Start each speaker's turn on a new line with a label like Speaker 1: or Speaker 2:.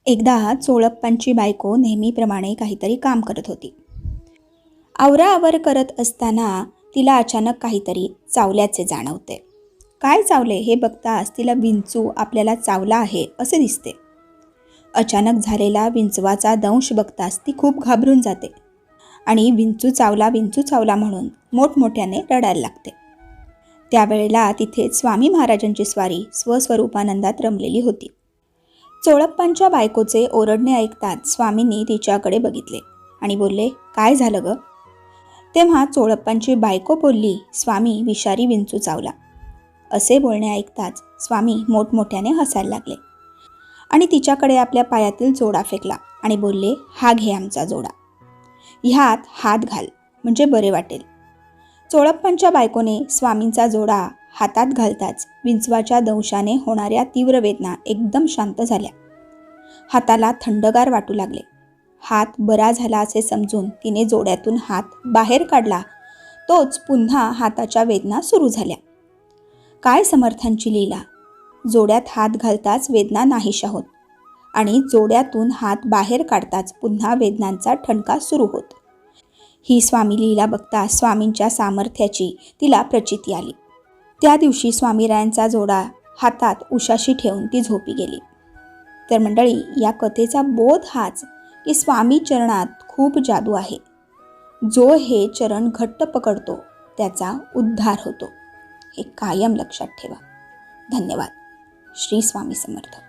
Speaker 1: एकदा चोळप्पांची बायको नेहमीप्रमाणे काहीतरी काम करत होती. आवराआवर करत असताना तिला अचानक काहीतरी चावल्याचे जाणवते. काय चावले हे बघताच तिला विंचू आपल्याला चावला आहे असे दिसते. अचानक झालेला विंचवाचा दंश बघताच ती खूप घाबरून जाते आणि विंचू चावला म्हणून मोठमोठ्याने रडायला लागते. त्यावेळेला तिथे स्वामी महाराजांची स्वारी स्वस्वरूपानंदात रमलेली होती. चोळप्पांच्या बायकोचे ओरडणे ऐकताच स्वामींनी तिच्याकडे बघितले आणि बोलले, काय झालं ग? तेव्हा चोळप्पांची बायको बोलली, स्वामी, विषारी विंचू चावला. असे बोलणे ऐकताच स्वामी मोठमोठ्याने हसायला लागले आणि तिच्याकडे आपल्या पायातील जोडा फेकला आणि बोलले, हा घे आमचा जोडा, ह्यात हात घाल म्हणजे बरे वाटेल. चोळप्पांच्या बायकोने स्वामींचा जोडा हातात घालताच विंचवाच्या दंशाने होणाऱ्या तीव्र वेदना एकदम शांत झाल्या. हाताला थंडगार वाटू लागले. हात बरा झाला असे समजून तिने जोड्यातून हात बाहेर काढला. तोच पुन्हा हाताच्या वेदना सुरू झाल्या. काय समर्थांची लीला! जोड्यात हात घालताच वेदना नाहीशा होत आणि जोड्यातून हात बाहेर काढताच पुन्हा वेदनांचा ठणका सुरू होत. ही स्वामी लीला बघता स्वामींच्या सामर्थ्याची तिला प्रचिती आली. त्या दिवशी स्वामीरायांचा जोडा हातात उशाशी ठेवून ती झोपी गेली. तर मंडळी, या कथेचा बोध हाच की स्वामी चरणात खूप जादू आहे. जो हे चरण घट्ट पकडतो त्याचा उद्धार होतो. हे कायम लक्षात ठेवा. धन्यवाद. श्री स्वामी समर्थ.